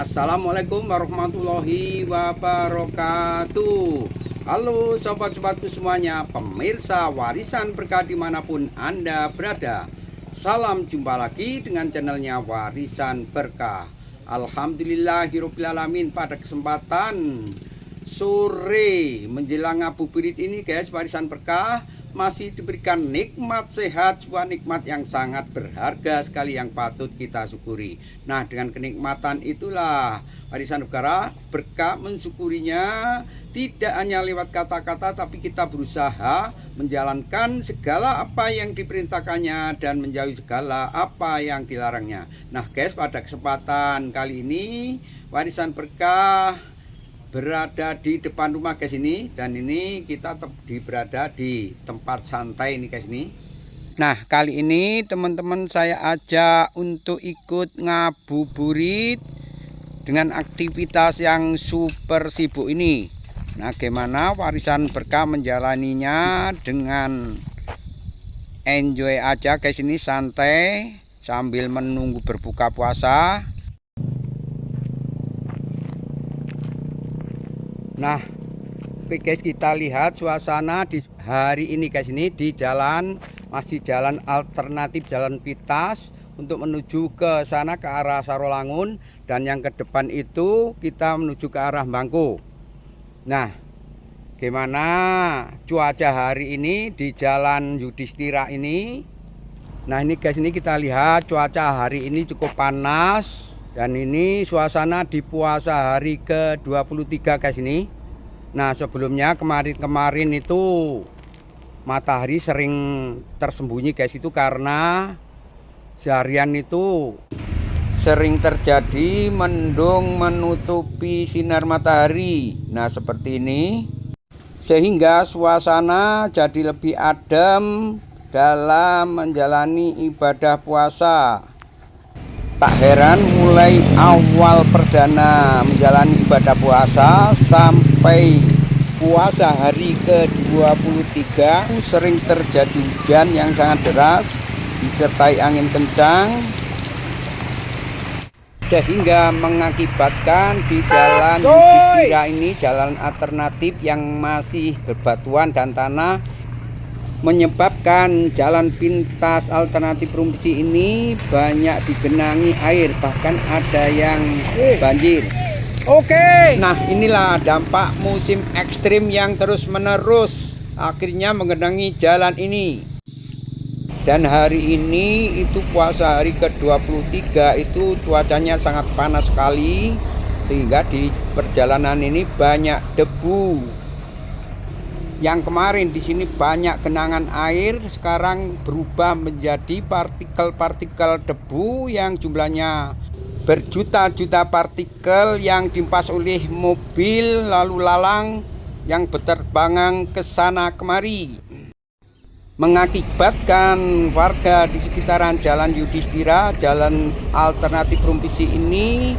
Assalamualaikum warahmatullahi wabarakatuh. Halo sobat-sobatku semuanya, pemirsa Warisan Berkah dimanapun Anda berada. Salam jumpa lagi dengan channelnya Warisan Berkah. Alhamdulillahirobbilalamin, pada kesempatan sore menjelang ngabuburit ini guys, Warisan Berkah masih diberikan nikmat sehat, sebuah nikmat yang sangat berharga sekali yang patut kita syukuri. Nah, dengan kenikmatan itulah Warisan Berkah mensyukurinya, tidak hanya lewat kata-kata, tapi kita berusaha menjalankan segala apa yang diperintahkannya dan menjauhi segala apa yang dilarangnya. Nah guys, pada kesempatan kali ini Warisan Berkah berada di depan rumah guys ini, dan ini kita berada di tempat santai ini guys ini. Nah, kali ini teman-teman saya ajak untuk ikut ngabuburit dengan aktivitas yang super sibuk ini. Nah, gimana Warisan Berkah menjalaninya dengan enjoy aja guys ini, santai sambil menunggu berbuka puasa. Nah, oke guys, kita lihat suasana di hari ini guys ini di jalan, masih jalan alternatif, jalan pintas untuk menuju ke sana ke arah Sarolangun, dan yang ke depan itu kita menuju ke arah Bangko. Nah, gimana cuaca hari ini di Jalan Yudhistira ini? Nah, ini guys, ini kita lihat cuaca hari ini cukup panas. Dan ini suasana di puasa hari ke-23 guys ini. Nah, sebelumnya kemarin itu matahari sering tersembunyi guys, itu karena seharian itu sering terjadi mendung menutupi sinar matahari. Nah, seperti ini, sehingga suasana jadi lebih adem dalam menjalani ibadah puasa. Tak heran mulai awal perdana menjalani ibadah puasa sampai puasa hari ke-23 sering terjadi hujan yang sangat deras disertai angin kencang, sehingga mengakibatkan di Jalan Yudhistira ini, jalan alternatif yang masih berbatuan dan tanah, menyebabkan jalan pintas alternatif Rumpi ini banyak digenangi air, bahkan ada yang banjir. Oke. Nah, inilah dampak musim ekstrim yang terus menerus akhirnya menggenangi jalan ini. Dan hari ini itu puasa hari ke-23 itu cuacanya sangat panas sekali, sehingga di perjalanan ini banyak debu. Yang kemarin di sini banyak genangan air, sekarang berubah menjadi partikel-partikel debu yang jumlahnya berjuta-juta partikel yang dihempas oleh mobil lalu lalang yang berterbangan ke sana kemari, mengakibatkan warga di sekitaran Jalan Yudhistira, jalan alternatif Rumpi ini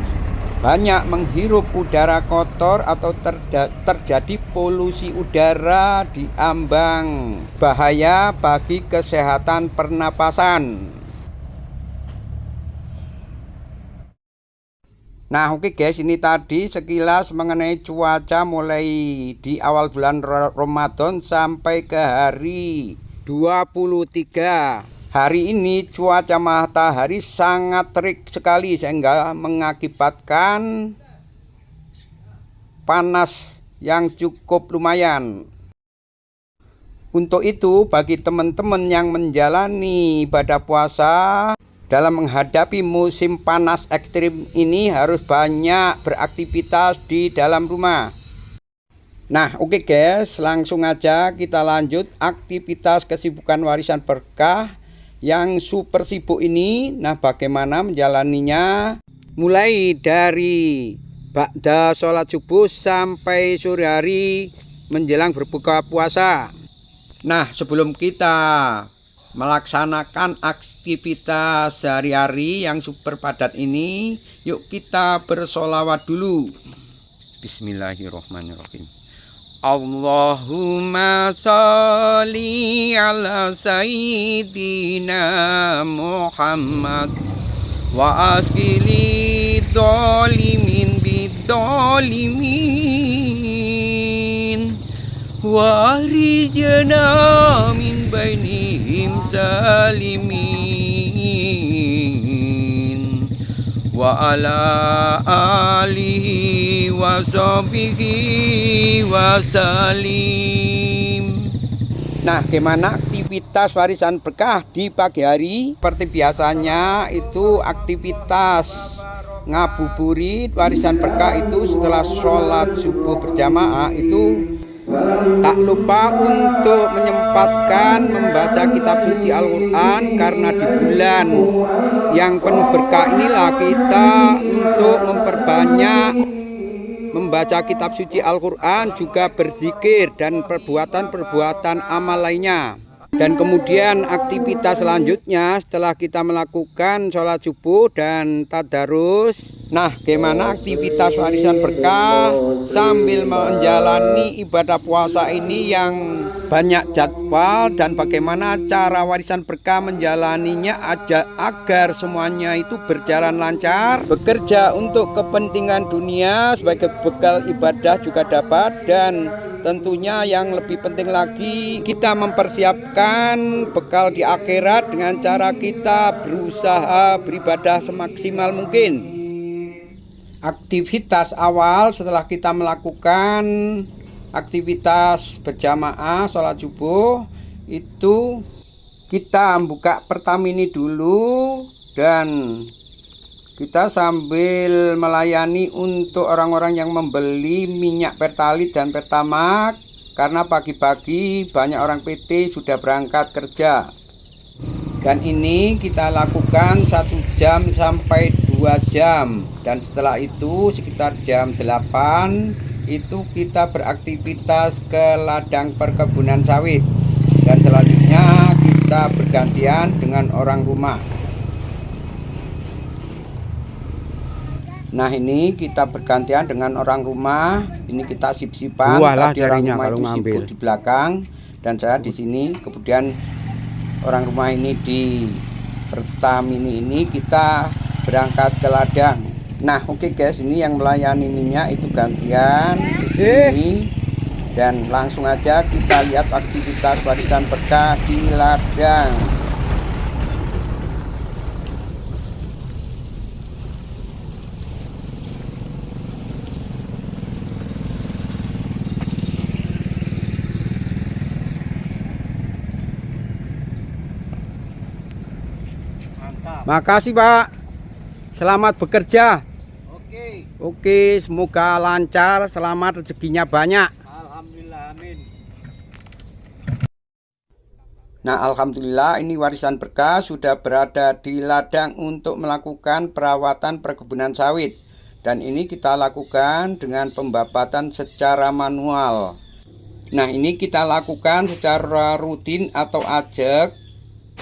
banyak menghirup udara kotor atau terjadi polusi udara di ambang bahaya bagi kesehatan pernapasan. Nah, oke guys, ini tadi sekilas mengenai cuaca mulai di awal bulan Ramadan sampai ke hari 23. Hari ini cuaca matahari sangat terik sekali, sehingga mengakibatkan panas yang cukup lumayan. Untuk itu, bagi teman-teman yang menjalani ibadah puasa dalam menghadapi musim panas ekstrim ini harus banyak beraktivitas di dalam rumah. Nah, oke guys, langsung aja kita lanjut aktivitas kesibukan Warisan Berkah yang super sibuk ini. Nah, bagaimana menjalaninya mulai dari ba'da sholat subuh sampai sore hari menjelang berbuka puasa. Nah, sebelum kita melaksanakan aktivitas sehari-hari yang super padat ini, yuk kita bersolawat dulu. Bismillahirrahmanirrahim. Allahumma sholli ala sayyidina Muhammad wa askili dolimin الظالمين وأخرجنا من بينهم سالمين وعلى آله وصحبه wasallim. Nah, gimana aktivitas warisan berkah di pagi hari? Seperti biasanya itu aktivitas ngabuburit warisan berkah itu setelah sholat subuh berjamaah itu tak lupa untuk menyempatkan membaca kitab suci Al-Quran, karena di bulan yang penuh berkah inilah kita untuk memperbanyak membaca kitab suci Al-Quran, juga berzikir dan perbuatan-perbuatan amal lainnya. Dan kemudian aktivitas selanjutnya setelah kita melakukan sholat subuh dan tadarus. Nah, bagaimana aktivitas warisan berkah sambil menjalani ibadah puasa ini yang banyak jadwal, dan bagaimana cara warisan berkah menjalaninya agar semuanya itu berjalan lancar. Bekerja untuk kepentingan dunia sebagai bekal ibadah juga dapat, dan tentunya yang lebih penting lagi kita mempersiapkan bekal di akhirat dengan cara kita berusaha beribadah semaksimal mungkin. Aktivitas awal setelah kita melakukan aktivitas berjamaah sholat subuh itu kita buka Pertamini dulu, dan kita sambil melayani untuk orang-orang yang membeli minyak Pertalite dan Pertamax, karena pagi-pagi banyak orang PT sudah berangkat kerja. Dan ini kita lakukan 1 jam sampai 2 jam, dan setelah itu sekitar jam 8 itu kita beraktivitas ke ladang perkebunan sawit, dan selanjutnya kita bergantian dengan orang rumah. Nah, ini kita bergantian dengan orang rumah. Ini kita sip-sipan. Tadi orang rumah itu sibuk di belakang dan saya di sini. Kemudian orang rumah ini di Pertamini ini kita berangkat ke ladang. Nah, oke guys, ini yang melayani minyak itu gantian di sini. Dan langsung aja kita lihat aktivitas warisan berkah di ladang. Makasih Pak, selamat bekerja. Oke, semoga lancar, selamat, rezekinya banyak. Alhamdulillah, amin. Nah, alhamdulillah ini warisan berkah sudah berada di ladang untuk melakukan perawatan perkebunan sawit. Dan ini kita lakukan dengan pembabatan secara manual. Nah, ini kita lakukan secara rutin atau ajak.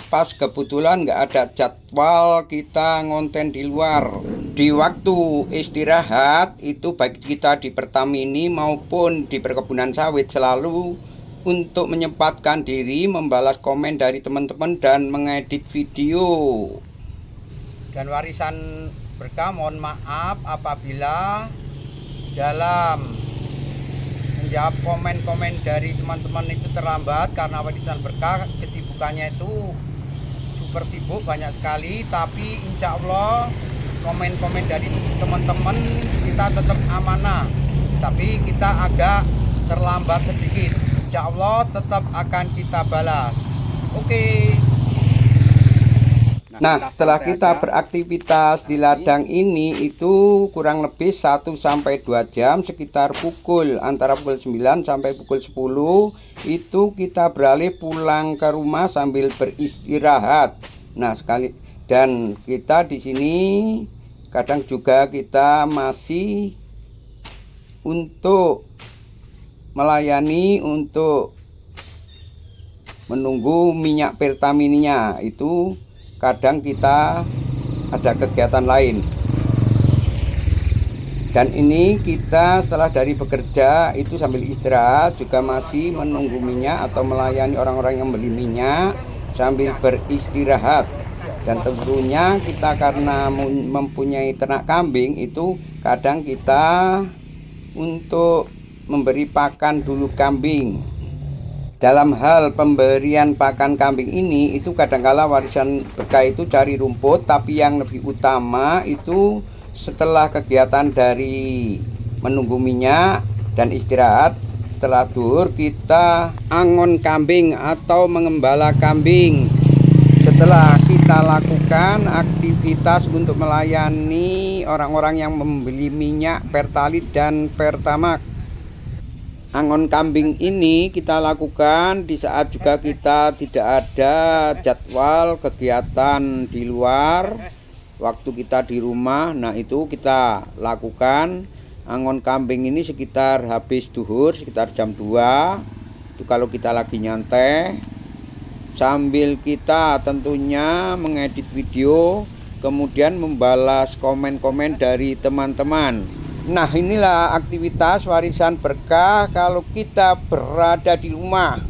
Pas kebetulan nggak ada jadwal kita ngonten di luar. Di waktu istirahat itu baik kita di Pertamini maupun di perkebunan sawit selalu untuk menyempatkan diri membalas komen dari teman-teman dan mengedit video. Dan warisan berkah mohon maaf apabila dalam menjawab komen-komen dari teman-teman itu terlambat, karena warisan berkah kesibukannya itu super sibuk, banyak sekali. Tapi insya Allah komen-komen dari teman-teman kita tetap amanah, tapi kita agak terlambat sedikit. Insya Allah tetap akan kita balas. Oke. Nah, setelah kita beraktivitas di ladang ini itu kurang lebih 1 sampai 2 jam, sekitar antara pukul 9 sampai pukul 10 itu kita beralih pulang ke rumah sambil beristirahat. Nah, dan kita di sini kadang juga kita masih untuk melayani untuk menunggu minyak Pertamininya, itu kadang kita ada kegiatan lain. Dan ini kita setelah dari bekerja itu sambil istirahat juga masih menunggu minyak atau melayani orang-orang yang beli minyak sambil beristirahat. Dan tentunya kita karena mempunyai ternak kambing itu kadang kita untuk memberi pakan dulu kambing. Dalam hal pemberian pakan kambing ini itu kadangkala warisan berkah itu cari rumput, tapi yang lebih utama itu setelah kegiatan dari menunggu minyak dan istirahat, setelah duhur kita angon kambing atau mengembala kambing. Setelah kita lakukan aktivitas untuk melayani orang-orang yang membeli minyak Pertalite dan Pertamax. Angon kambing ini kita lakukan di saat juga kita tidak ada jadwal kegiatan di luar, waktu kita di rumah. Nah itu kita lakukan angon kambing ini sekitar habis duhur, sekitar jam 2. Itu kalau kita lagi nyantai, sambil kita tentunya mengedit video, kemudian membalas komen-komen dari teman-teman. Nah inilah aktivitas warisan berkah kalau kita berada di rumah.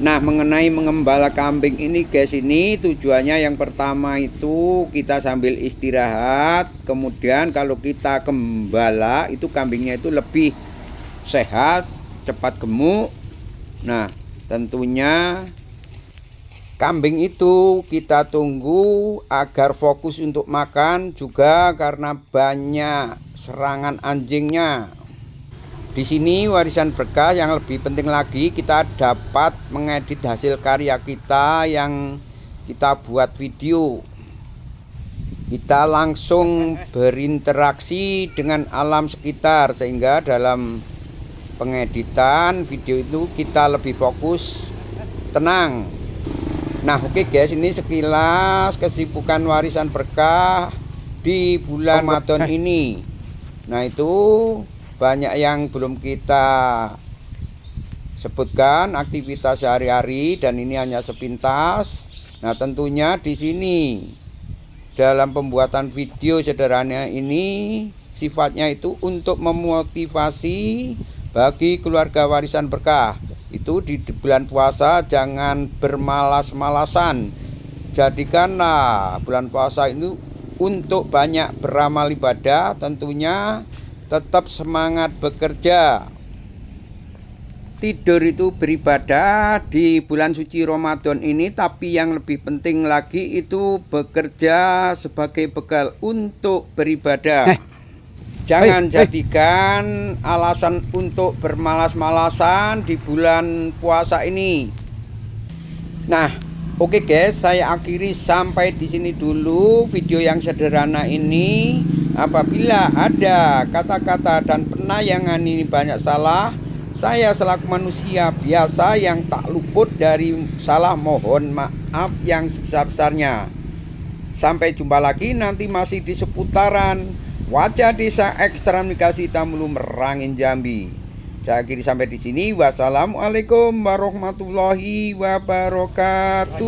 Nah mengenai mengembala kambing ini guys, ini tujuannya yang pertama itu kita sambil istirahat. Kemudian kalau kita gembala itu kambingnya itu lebih sehat, cepat gemuk. Nah tentunya kambing itu kita tunggu agar fokus untuk makan, juga karena banyak serangan anjingnya. Di sini warisan berkah yang lebih penting lagi, kita dapat mengedit hasil karya kita yang kita buat video. Kita langsung berinteraksi dengan alam sekitar, sehingga dalam pengeditan video itu kita lebih fokus, tenang. Nah oke guys, ini sekilas kesibukan warisan berkah di bulan Ramadan ini. Nah itu banyak yang belum kita sebutkan aktivitas sehari-hari, dan ini hanya sepintas. Nah tentunya di sini dalam pembuatan video sederhana ini sifatnya itu untuk memotivasi bagi keluarga warisan berkah. Itu di bulan puasa jangan bermalas-malasan. Jadikanlah bulan puasa itu untuk banyak beramal ibadah, tentunya tetap semangat bekerja. Tidur itu beribadah di bulan suci Ramadan ini, tapi yang lebih penting lagi itu bekerja sebagai bekal untuk beribadah. Jangan jadikan alasan untuk bermalas-malasan di bulan puasa ini. Nah, oke guys, saya akhiri sampai di sini dulu video yang sederhana ini. Apabila ada kata-kata dan penayangan ini banyak salah, saya selaku manusia biasa yang tak luput dari salah, mohon maaf yang sebesar-besarnya. Sampai jumpa lagi nanti masih di seputaran wajah desa ekstrem Nikasi Tamulu Merangin Jambi. Saya akhiri sampai di sini. Wassalamualaikum warahmatullahi wabarakatuh.